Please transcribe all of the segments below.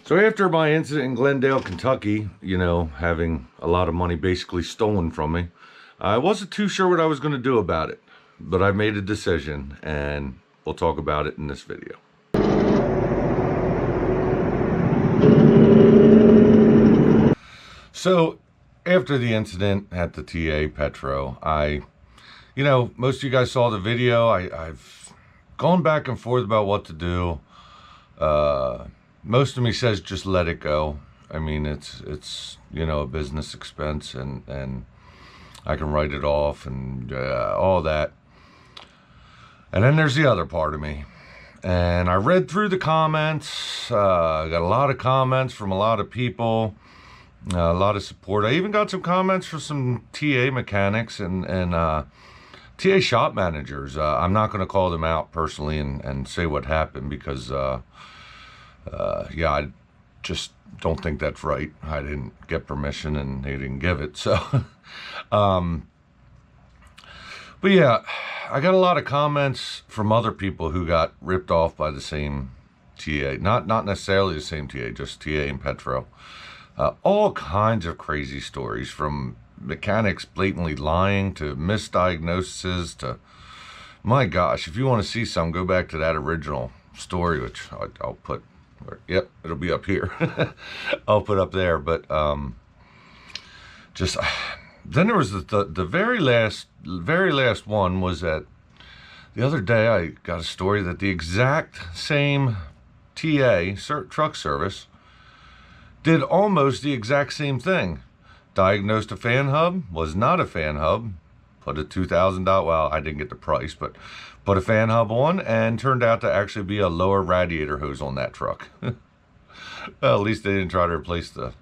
So after my incident in Glendale, Kentucky, you know, having a lot of money basically stolen from me, I wasn't too sure what I was going to do about it, but I made a decision and we'll talk about it in this video. So after the incident at the TA Petro, most of you guys saw the video. I've gone back and forth about what to do. Most of me says just let it go. I mean, it's a business expense and I can write it off and all that. And then there's the other part of me. And I read through the comments. I got a lot of comments from a lot of people, a lot of support. I even got some comments from some TA mechanics and TA shop managers. I'm not going to call them out personally and say what happened because, I just don't think that's right. I didn't get permission and they didn't give it. So, but yeah, I got a lot of comments from other people who got ripped off by the same TA. Not necessarily the same TA, just TA and Petro. All kinds of crazy stories, from mechanics blatantly lying to misdiagnoses to, my gosh, if you want to see some, go back to that original story, which I'll put, yep, it'll be up here. I'll put up there. But then there was the very last one was that the other day I got a story that the exact same TA truck service did almost the exact same thing. Diagnosed a fan hub, was not a fan hub, put a $2,000, well, I didn't get the price, but put a fan hub on, and turned out to actually be a lower radiator hose on that truck. Well, at least they didn't try to replace the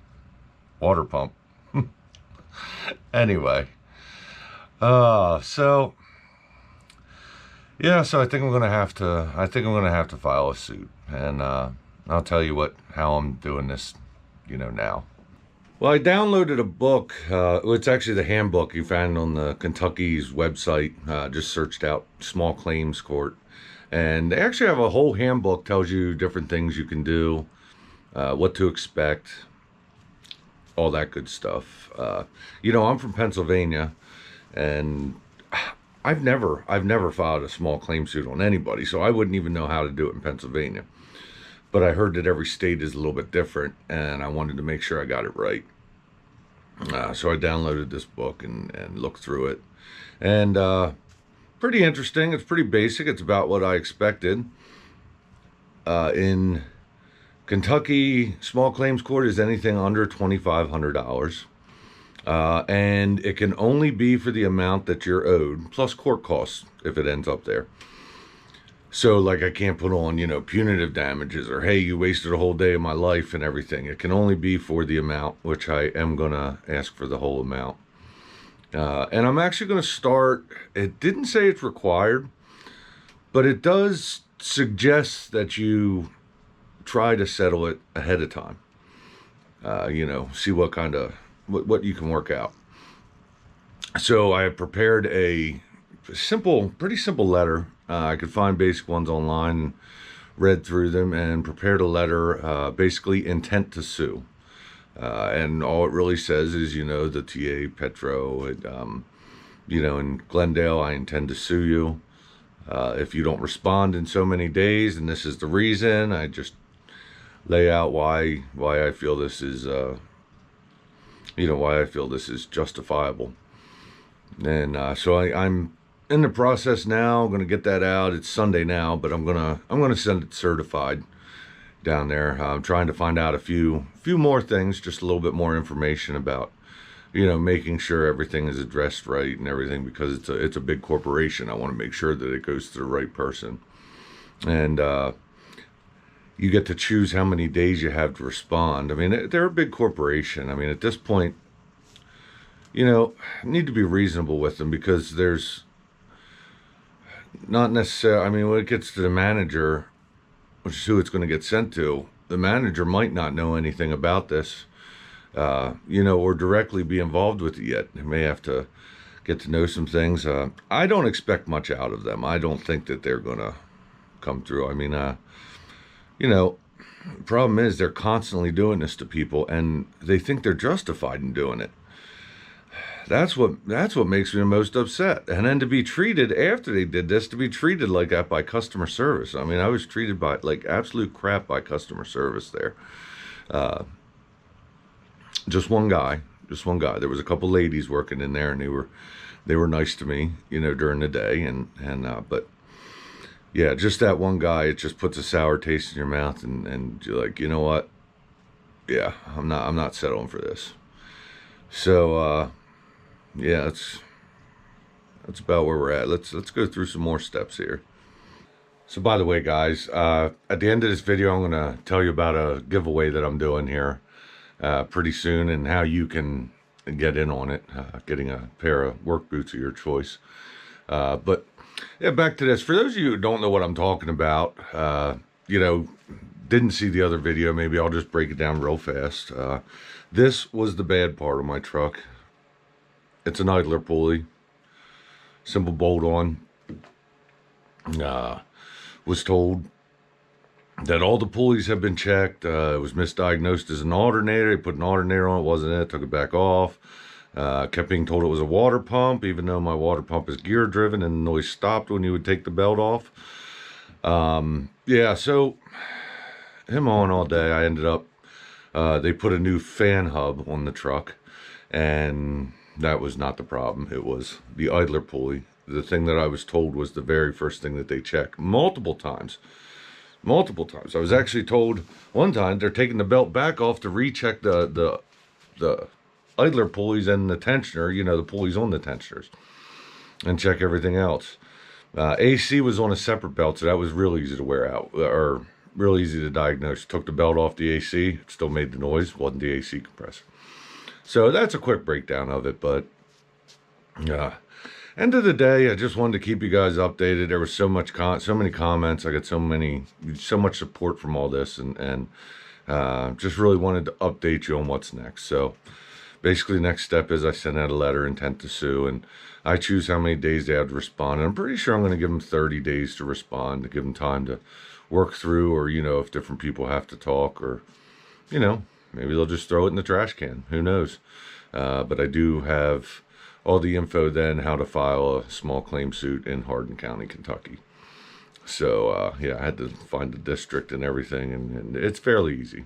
water pump. Anyway, so I think I'm gonna have to file a suit, and I'll tell you how I'm doing this, now. Well, I downloaded a book. It's actually the handbook you found on the Kentucky's website. Just searched out small claims court, and they actually have a whole handbook. Tells you different things you can do, what to expect, all that good stuff. I'm from Pennsylvania, and I've never filed a small claim suit on anybody, so I wouldn't even know how to do it in Pennsylvania. But I heard that every state is a little bit different, and I wanted to make sure I got it right. So I downloaded this book and looked through it. And pretty interesting. It's pretty basic. It's about what I expected. In Kentucky, small claims court is anything under $2,500. And it can only be for the amount that you're owed, plus court costs if it ends up there. So, like, I can't put on, punitive damages or, hey, you wasted a whole day of my life and everything. It can only be for the amount, which I am going to ask for the whole amount. And I'm actually going to start, it didn't say it's required, but it does suggest that you try to settle it ahead of time. See what what you can work out. So I have prepared a pretty simple letter. I could find basic ones online, read through them, and prepared a letter, basically intent to sue. And all it really says is, the TA Petro, in Glendale, I intend to sue you. If you don't respond in so many days, and this is the reason, I just lay out why I feel this is, why I feel this is justifiable. And so I'm in the process now. I'm going to get that out. It's Sunday now, but I'm going to send it certified down there. I'm trying to find out a few more things, just a little bit more information about, making sure everything is addressed right and everything, because it's a big corporation. I want to make sure that it goes to the right person. And you get to choose how many days you have to respond. I mean, they're a big corporation. I mean, at this point, need to be reasonable with them, because there's not necessarily, I mean, when it gets to the manager, which is who it's going to get sent to, the manager might not know anything about this, or directly be involved with it yet. They may have to get to know some things. I don't expect much out of them. I don't think that they're going to come through. I mean, The problem is they're constantly doing this to people, and they think they're justified in doing it. That's what makes me the most upset. And then to be treated after they did this, to be treated like that by customer service. I mean, I was treated by like absolute crap by customer service there. Just one guy, just one guy. There was a couple ladies working in there, and they were nice to me, during the day, but yeah, just that one guy, it just puts a sour taste in your mouth, and you're like, you know what? Yeah, I'm not settling for this. So yeah, that's about where we're at. Let's go through some more steps here. So by the way, guys, at the end of this video, I'm gonna tell you about a giveaway that I'm doing here pretty soon, and how you can get in on it, getting a pair of work boots of your choice. But yeah, back to this. For those of you who don't know what I'm talking about, didn't see the other video, maybe I'll just break it down real fast. This was the bad part of my truck. It's an idler pulley, simple bolt on. Was told that all the pulleys have been checked. It was misdiagnosed as an alternator. They put an alternator on it, wasn't it? Took it back off. Kept being told it was a water pump, even though my water pump is gear driven and the noise stopped when you would take the belt off. Yeah, so him on all day. I ended up, they put a new fan hub on the truck, and that was not the problem. It was the idler pulley. The thing that I was told was the very first thing that they checked multiple times. Multiple times. I was actually told one time they're taking the belt back off to recheck the idler pulleys and the tensioner, the pulleys on the tensioners, and check everything else. AC was on a separate belt, so that was real easy to wear out, or real easy to diagnose. Took the belt off the AC, it still made the noise, wasn't the AC compressor. So that's a quick breakdown of it, but end of the day, I just wanted to keep you guys updated. There was so many comments. I got so much support from all this, and just really wanted to update you on what's next. So basically, next step is I send out a letter intent to sue, and I choose how many days they have to respond. And I'm pretty sure I'm going to give them 30 days to respond, to give them time to work through, or if different people have to talk, or maybe they'll just throw it in the trash can. Who knows? But I do have all the info then how to file a small claim suit in Hardin County, Kentucky. So yeah, I had to find the district and everything, and it's fairly easy.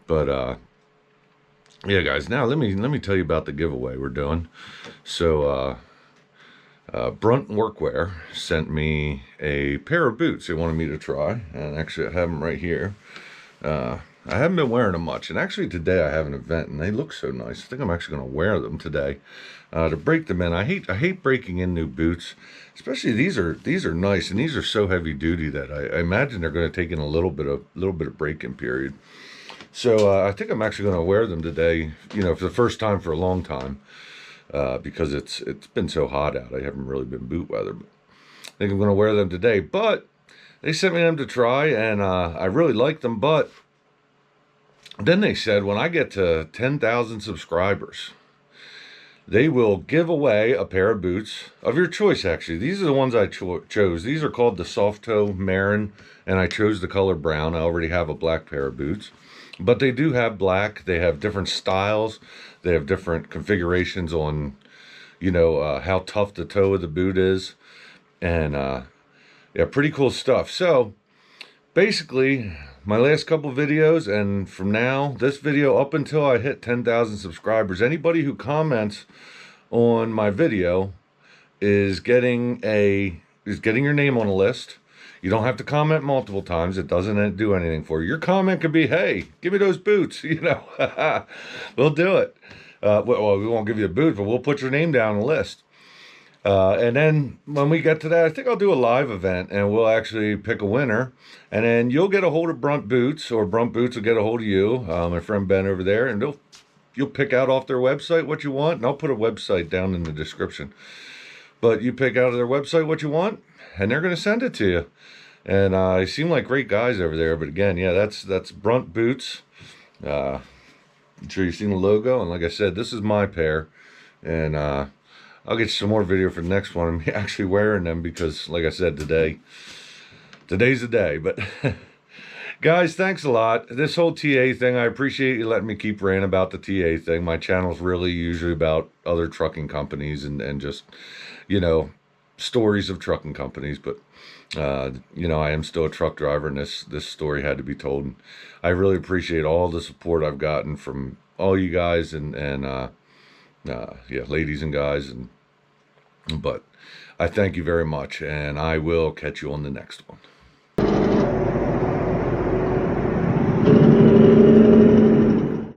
But yeah, guys, now let me tell you about the giveaway we're doing. So Brunt Workwear sent me a pair of boots they wanted me to try, and actually I have them right here. I haven't been wearing them much, and actually today I have an event, and they look so nice. I think I'm actually going to wear them today to break them in. I hate breaking in new boots, especially these are nice, and these are so heavy duty that I imagine they're going to take in a little bit of break-in period. So I think I'm actually going to wear them today, for the first time for a long time, because it's been so hot out. I haven't really been boot weather, but I think I'm going to wear them today. But they sent me them to try, and I really like them, but then they said, when I get to 10,000 subscribers, they will give away a pair of boots of your choice, actually. These are the ones I chose. These are called the Soft Toe Marin, and I chose the color brown. I already have a black pair of boots. But they do have black. They have different styles. They have different configurations on, how tough the toe of the boot is. And, yeah, pretty cool stuff. So, basically, my last couple videos, and from now, this video, up until I hit 10,000 subscribers, anybody who comments on my video is getting your name on a list. You don't have to comment multiple times. It doesn't do anything for you. Your comment could be, hey, give me those boots. We'll do it. Well, we won't give you a boot, but we'll put your name down on the list. And then when we get to that, I think I'll do a live event, and we'll actually pick a winner. And then you'll get a hold of Brunt Boots, or Brunt Boots will get a hold of you, my friend Ben over there, and you'll pick out off their website what you want. And I'll put a website down in the description. But you pick out of their website what you want, and they're going to send it to you. And they seem like great guys over there. But again, yeah, that's Brunt Boots. I'm sure you've seen the logo. And like I said, this is my pair. And I'll get you some more video for the next one. I'm actually wearing them because, like I said, today's the day. But Guys, thanks a lot. This whole TA thing, I appreciate you letting me keep ranting about the TA thing. My channel's really usually about other trucking companies and just, you know, stories of trucking companies. But, you know, I am still a truck driver, and this story had to be told. And I really appreciate all the support I've gotten from all you guys and yeah, ladies and guys. But I thank you very much, and I will catch you on the next one.